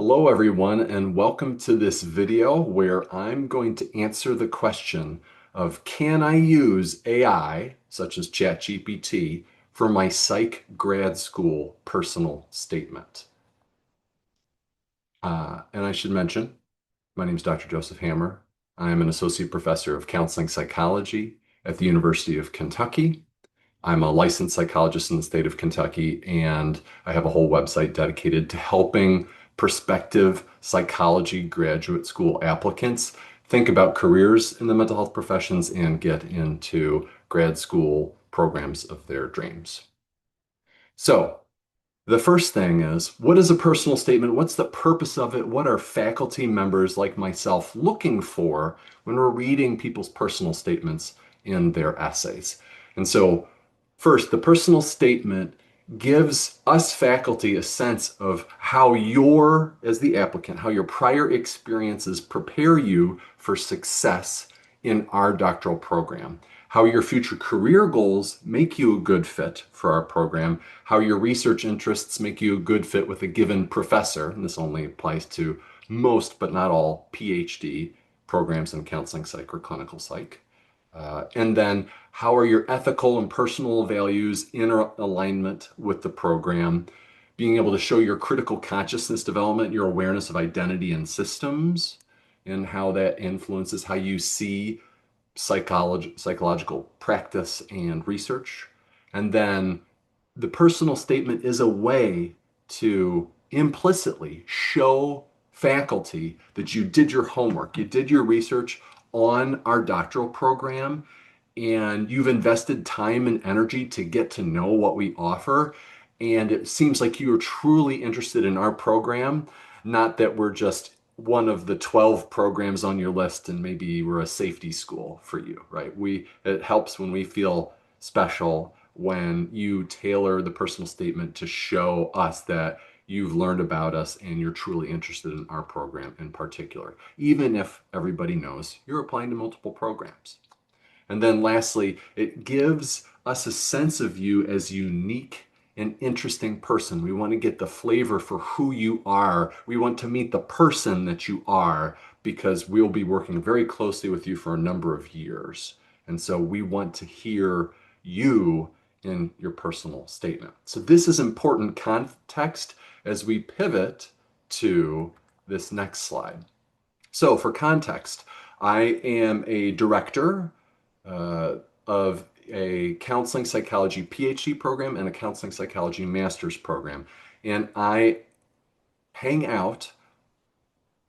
Hello, everyone, and welcome to this video where I'm going to answer the question of can I use AI, such as ChatGPT, for my Psych Grad School personal statement? And I should mention, my name is Dr. Joseph Hammer. I am an associate professor of counseling psychology at the University of Kentucky. I'm a licensed psychologist in the state of Kentucky, and I have a whole website dedicated to helping prospective psychology graduate school applicants think about careers in the mental health professions and get into grad school programs of their dreams. So, the first thing is, what is a personal statement? What's the purpose of it? What are faculty members like myself looking for when we're reading people's personal statements in their essays? And so, first, the personal statement gives us faculty a sense of how as the applicant, how your prior experiences prepare you for success in our doctoral program, how your future career goals make you a good fit for our program, how your research interests make you a good fit with a given professor. And this only applies to most, but not all, PhD programs in counseling psych or clinical psych. And then how are your ethical and personal values in alignment with the program? Being able to show your critical consciousness development, your awareness of identity and systems, and how that influences how you see psychological practice and research. And then the personal statement is a way to implicitly show faculty that you did your homework, you did your research on our doctoral program, and you've invested time and energy to get to know what we offer. And it seems like you're truly interested in our program, not that we're just one of the 12 programs on your list and maybe we're a safety school for you, right? It helps when we feel special when you tailor the personal statement to show us that you've learned about us and you're truly interested in our program in particular, even if everybody knows you're applying to multiple programs. And then lastly, it gives us a sense of you as unique and interesting person. We want to get the flavor for who you are. We want to meet the person that you are because we'll be working very closely with you for a number of years. And so we want to hear you in your personal statement. So this is important context as we pivot to this next slide. So for context, I am a director uh, of a counseling psychology PhD program and a counseling psychology master's program. And I hang out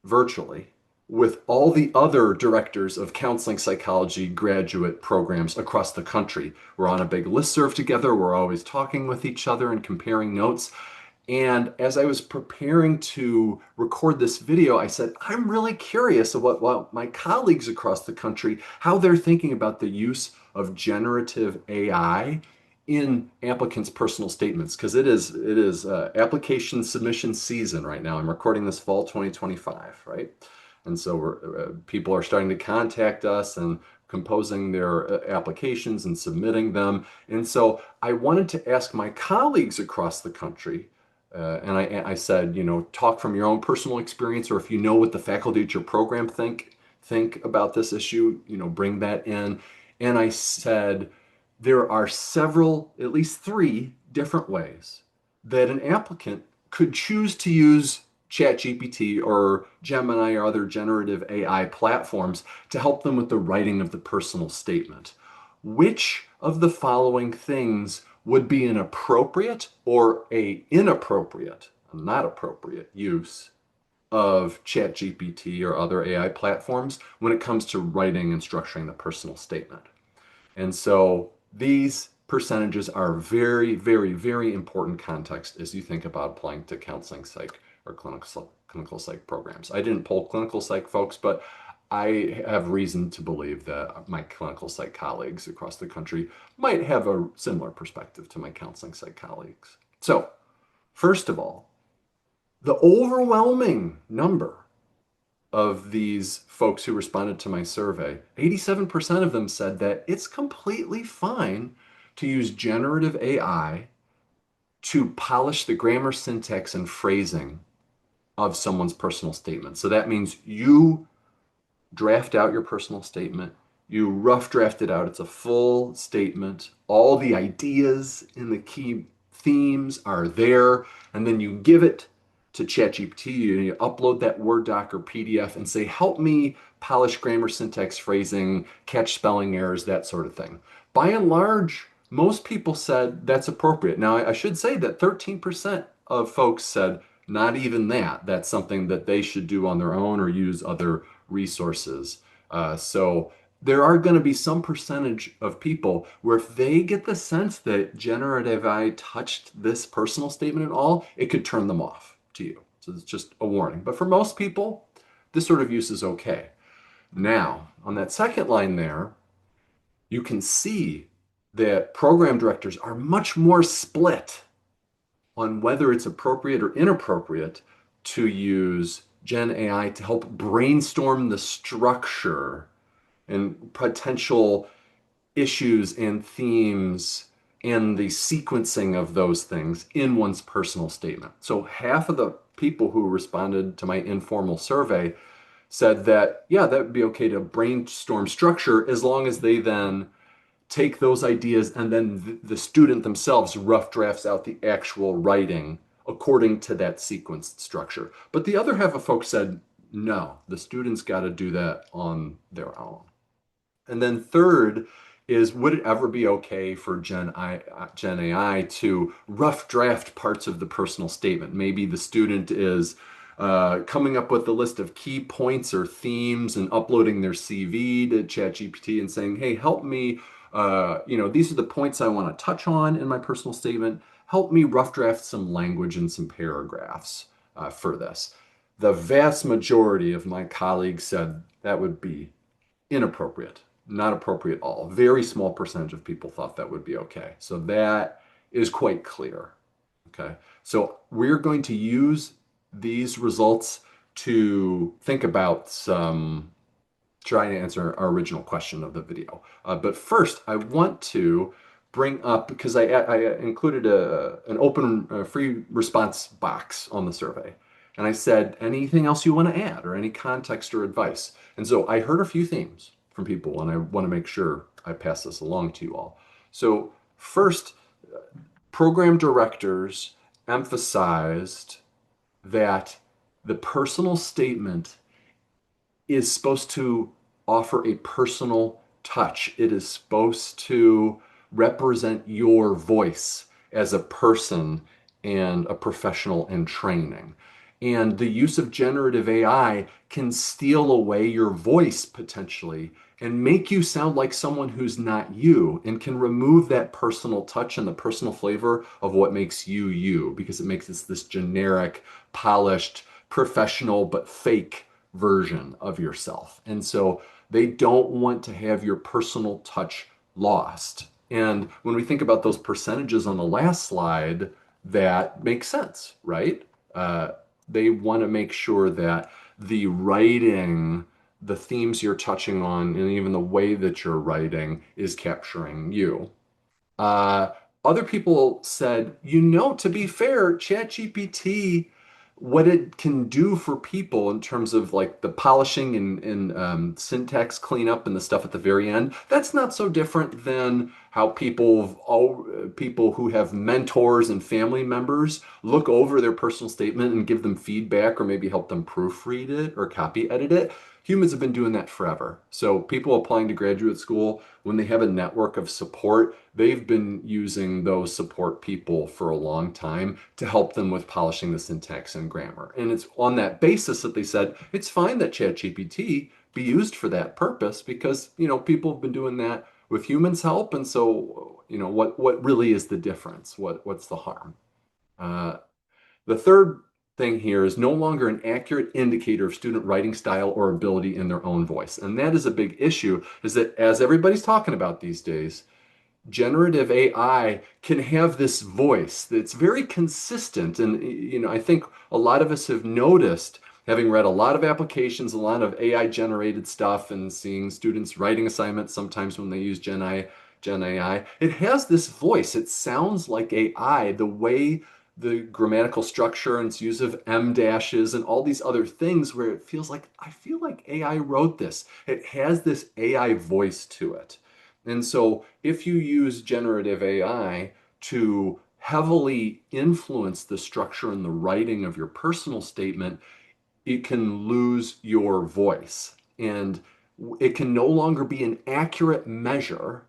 virtually with all the other directors of counseling psychology graduate programs across the country. We're on a big listserv together. We're always talking with each other and comparing notes. And as I was preparing to record this video, I said, I'm really curious about what my colleagues across the country, how they're thinking about the use of generative AI in applicants' personal statements, because it is application submission season right now. I'm recording this fall 2025, right? And so people are starting to contact us and composing their applications and submitting them. And so I wanted to ask my colleagues across the country, and I said, talk from your own personal experience, or if you know what the faculty at your program think about this issue, bring that in. And I said, there are several, at least three different ways that an applicant could choose to use ChatGPT or Gemini or other generative AI platforms to help them with the writing of the personal statement. Which of the following things would be an appropriate or a inappropriate, not appropriate use of ChatGPT or other AI platforms when it comes to writing and structuring the personal statement? And so these percentages are very, very, very important context as you think about applying to counseling psych or clinical psych programs. I didn't poll clinical psych folks, but I have reason to believe that my clinical psych colleagues across the country might have a similar perspective to my counseling psych colleagues. So, first of all, the overwhelming number of these folks who responded to my survey, 87% of them said that it's completely fine to use generative AI to polish the grammar, syntax, and phrasing of someone's personal statement. So that means you draft out your personal statement. You rough draft it out. It's a full statement. All the ideas and the key themes are there. And then you give it to ChatGPT. You upload that Word doc or PDF and say, help me polish grammar, syntax, phrasing, catch spelling errors, that sort of thing. By and large, most people said that's appropriate. Now, I should say that 13% of folks said not even that. That's something that they should do on their own or use other resources. So there are going to be some percentage of people where if they get the sense that generative AI touched this personal statement at all, it could turn them off to you. So it's just a warning. But for most people, this sort of use is okay. Now, on that second line there, you can see that program directors are much more split on whether it's appropriate or inappropriate to use Gen AI to help brainstorm the structure and potential issues and themes and the sequencing of those things in one's personal statement. So half of the people who responded to my informal survey said that, yeah, that would be okay to brainstorm structure as long as they then take those ideas and then the student themselves rough drafts out the actual writing according to that sequenced structure. But the other half of folks said, no, the students got to do that on their own. And then third is, would it ever be okay for Gen AI to rough draft parts of the personal statement? Maybe the student is coming up with a list of key points or themes and uploading their CV to ChatGPT and saying, hey, help me, these are the points I want to touch on in my personal statement. Help me rough draft some language and some paragraphs for this. The vast majority of my colleagues said that would be inappropriate, not appropriate at all. Very small percentage of people thought that would be okay. So that is quite clear. Okay. So we're going to use these results to think about some, trying to answer our original question of the video. But first, I want to bring up, because I included an open free response box on the survey. And I said, anything else you want to add or any context or advice? And so I heard a few themes from people, and I want to make sure I pass this along to you all. So first, program directors emphasized that the personal statement is supposed to offer a personal touch. It is supposed to represent your voice as a person and a professional in training. And the use of generative AI can steal away your voice potentially and make you sound like someone who's not you, and can remove that personal touch and the personal flavor of what makes you you, because it makes this generic, polished, professional, but fake version of yourself. And so they don't want to have your personal touch lost. And when we think about those percentages on the last slide, that makes sense, right? They want to make sure that the writing, the themes you're touching on, and even the way that you're writing is capturing you. Uh, Other people said, to be fair, ChatGPT, what it can do for people in terms of like the polishing and syntax cleanup and the stuff at the very end, that's not so different than how people who have mentors and family members look over their personal statement and give them feedback or maybe help them proofread it or copy edit it. Humans have been doing that forever. So people applying to graduate school, when they have a network of support, they've been using those support people for a long time to help them with polishing the syntax and grammar. And it's on that basis that they said it's fine that ChatGPT be used for that purpose because, people have been doing that with humans' help. And so, what really is the difference? What's the harm? Uh, the third thing here is no longer an accurate indicator of student writing style or ability in their own voice. And that is a big issue, is that as everybody's talking about these days, generative AI can have this voice that's very consistent. And, I think a lot of us have noticed, having read a lot of applications, a lot of AI generated stuff, and seeing students writing assignments sometimes when they use Gen AI, it has this voice. It sounds like AI, the way the grammatical structure and its use of M dashes and all these other things where it feels like I feel like AI wrote this. It has this AI voice to it. And so if you use generative AI to heavily influence the structure and the writing of your personal statement, it can lose your voice. And it can no longer be an accurate measure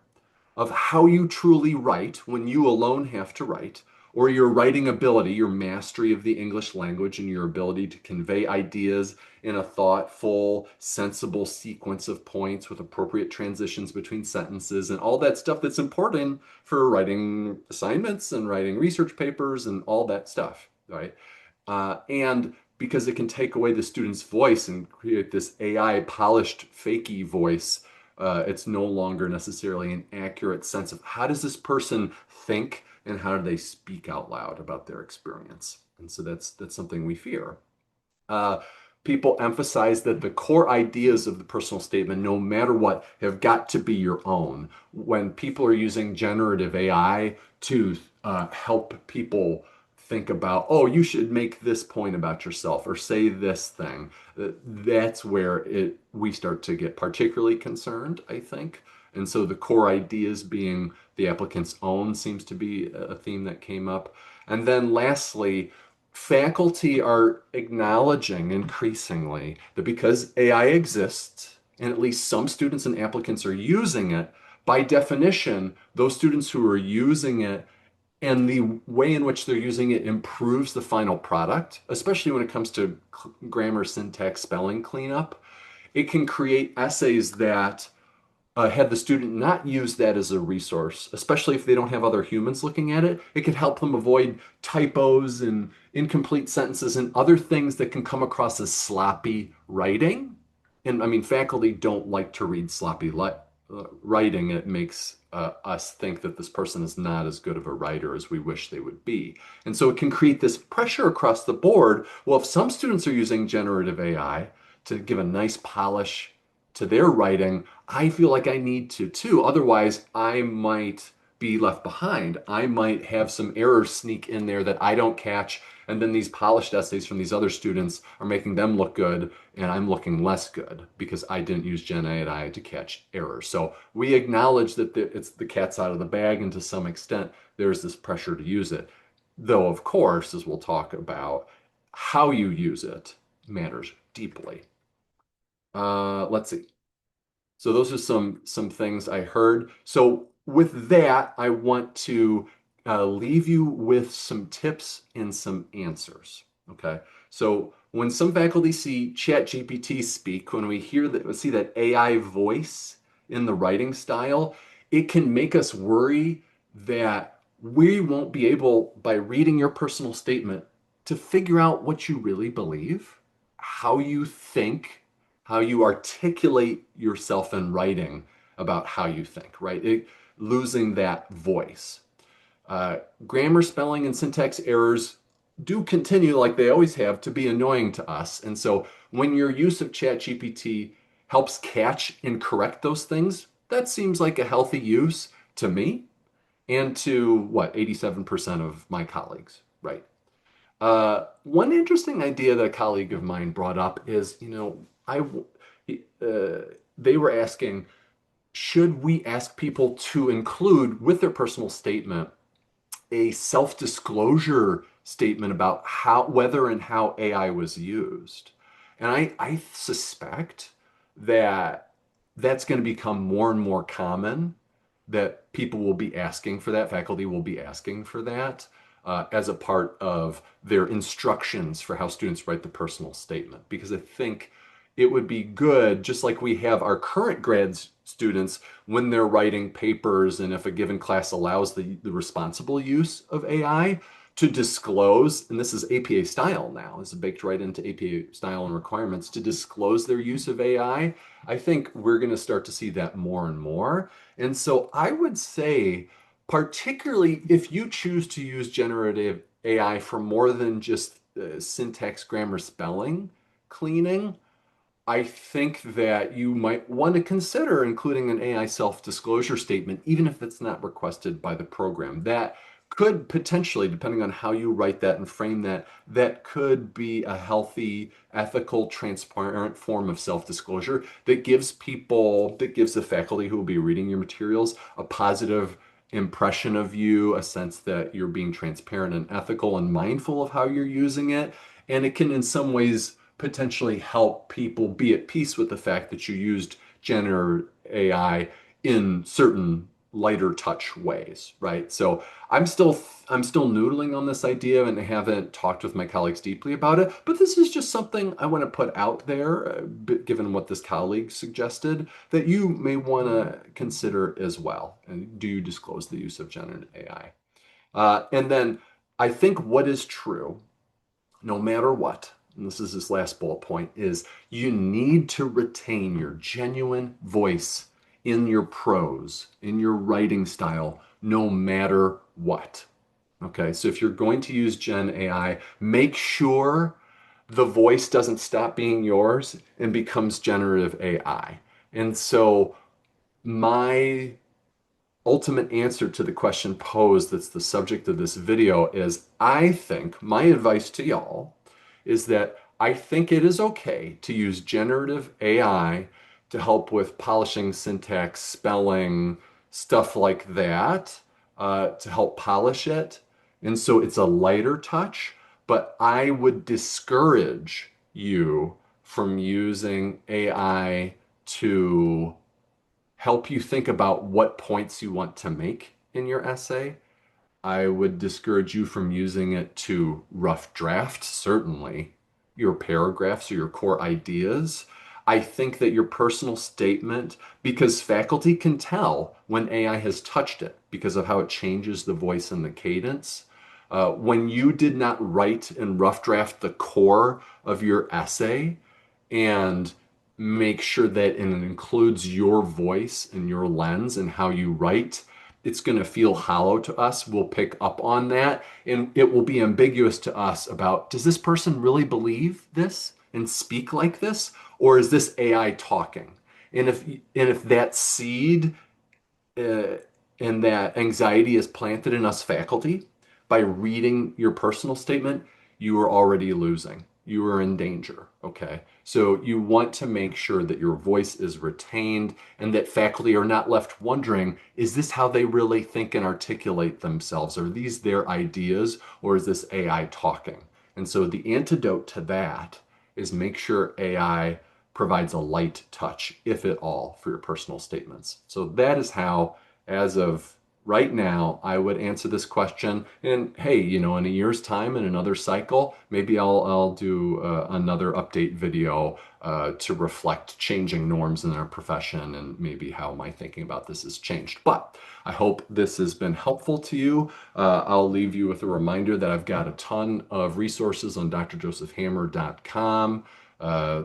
of how you truly write when you alone have to write, or your writing ability, your mastery of the English language, and your ability to convey ideas in a thoughtful, sensible sequence of points with appropriate transitions between sentences and all that stuff that's important for writing assignments and writing research papers and all that stuff, right? And because it can take away the student's voice and create this AI polished, fakey voice, it's no longer necessarily an accurate sense of how does this person think and how do they speak out loud about their experience. And so that's something we fear. Uh, People emphasize that the core ideas of the personal statement, no matter what, have got to be your own. When people are using generative AI to help people think about, oh, you should make this point about yourself or say this thing, that's where we start to get particularly concerned, I think. And so the core ideas being the applicant's own seems to be a theme that came up. And then lastly, faculty are acknowledging increasingly that because AI exists, and at least some students and applicants are using it, by definition, those students who are using it and the way in which they're using it improves the final product, especially when it comes to grammar, syntax, spelling cleanup. It can create essays that had the student not use that as a resource, especially if they don't have other humans looking at it, it could help them avoid typos and incomplete sentences and other things that can come across as sloppy writing. And I mean, faculty don't like to read sloppy writing. It makes us think that this person is not as good of a writer as we wish they would be. And so it can create this pressure across the board. Well, if some students are using generative AI to give a nice polish to their writing, I feel like I need to too. Otherwise, I might be left behind. I might have some errors sneak in there that I don't catch. And then these polished essays from these other students are making them look good, and I'm looking less good because I didn't use Gen AI to catch errors. So we acknowledge that it's the cat's out of the bag, and to some extent, there's this pressure to use it. Though, of course, as we'll talk about, how you use it matters deeply. Let's see. So those are some things I heard. So with that, I want to leave you with some tips and some answers. Okay. So when some faculty see ChatGPT speak, when we see that AI voice in the writing style, it can make us worry that we won't be able, by reading your personal statement, to figure out what you really believe, how you think, how you articulate yourself in writing about how you think, right? Losing that voice. Grammar, spelling, and syntax errors do continue, like they always have, to be annoying to us. And so when your use of ChatGPT helps catch and correct those things, that seems like a healthy use to me and to what, 87% of my colleagues, right? One interesting idea that a colleague of mine brought up is, they were asking, should we ask people to include with their personal statement a self-disclosure statement about whether and how AI was used? And I suspect that that's going to become more and more common, that people will be asking for that, faculty will be asking for that as a part of their instructions for how students write the personal statement. Because I think it would be good, just like we have our current students when they're writing papers, and if a given class allows the responsible use of AI, to disclose, and this is APA style now, this is baked right into APA style and requirements, to disclose their use of AI. I think we're going to start to see that more and more. And so I would say, particularly if you choose to use generative AI for more than just syntax, grammar, spelling cleaning, I think that you might want to consider including an AI self-disclosure statement, even if it's not requested by the program. That could potentially, depending on how you write that and frame that, that could be a healthy, ethical, transparent form of self-disclosure that gives people, that gives the faculty who will be reading your materials a positive impression of you, a sense that you're being transparent and ethical and mindful of how you're using it. And it can, in some ways, potentially help people be at peace with the fact that you used generative AI in certain lighter touch ways, right? So I'm still noodling on this idea and haven't talked with my colleagues deeply about it, but this is just something I want to put out there, given what this colleague suggested, that you may want to consider as well. And do you disclose the use of generative AI? And then I think what is true, no matter what, and this is his last bullet point, is you need to retain your genuine voice in your prose, in your writing style, no matter what. Okay, so if you're going to use Gen AI, make sure the voice doesn't stop being yours and becomes generative AI. And so my ultimate answer to the question posed that's the subject of this video is I think my advice to y'all is that I think it is okay to use generative AI to help with polishing syntax, spelling, stuff like that, to help polish it. And so it's a lighter touch, but I would discourage you from using AI to help you think about what points you want to make in your essay. I would discourage you from using it to rough draft, certainly, your paragraphs or your core ideas. I think that your personal statement, because faculty can tell when AI has touched it because of how it changes the voice and the cadence. When you did not write and rough draft the core of your essay and make sure that it includes your voice and your lens and how you write, it's going to feel hollow to us. We'll pick up on that and it will be ambiguous to us about, does this person really believe this and speak like this? Or is this AI talking? And if that seed uh, and that anxiety is planted in us faculty by reading your personal statement, you are already losing. You are in danger. Okay. So you want to make sure that your voice is retained and that faculty are not left wondering, is this how they really think and articulate themselves? Are these their ideas or is this AI talking? And so the antidote to that is make sure AI provides a light touch, if at all, for your personal statements. So that is how, as of right now, I would answer this question. And hey, in a year's time, in another cycle, maybe I'll do another update video to reflect changing norms in our profession and maybe how my thinking about this has changed. But I hope this has been helpful to you. I'll leave you with a reminder that I've got a ton of resources on drjosephhammer.com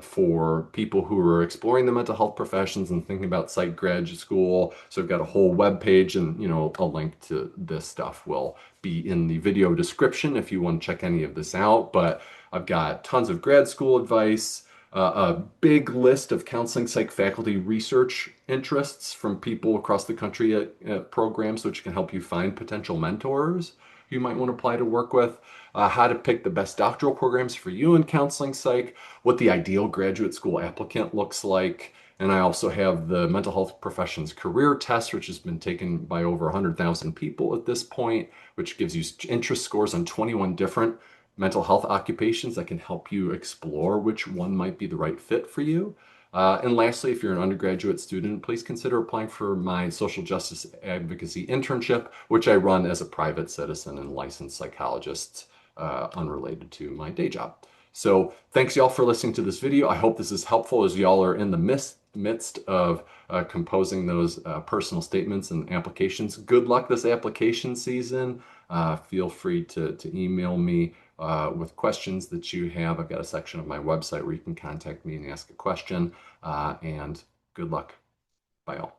for people who are exploring the mental health professions and thinking about psych graduate school. So I've got a whole web page, and a link to this stuff will be in the video description if you want to check any of this out. But I've got tons of grad school advice, a big list of counseling psych faculty research interests from people across the country at programs, which can help you find potential mentors you might want to apply to work with, how to pick the best doctoral programs for you in counseling psych, what the ideal graduate school applicant looks like. And I also have the mental health professions career test, which has been taken by over 100,000 people at this point, which gives you interest scores on 21 different mental health occupations that can help you explore which one might be the right fit for you. And lastly, if you're an undergraduate student, please consider applying for my social justice advocacy internship, which I run as a private citizen and licensed psychologist, unrelated to my day job. So thanks y'all for listening to this video. I hope this is helpful as y'all are in the midst of composing those personal statements and applications. Good luck this application season. Feel free to email me with questions that you have. I've got a section of my website where you can contact me and ask a question. And good luck. Bye all.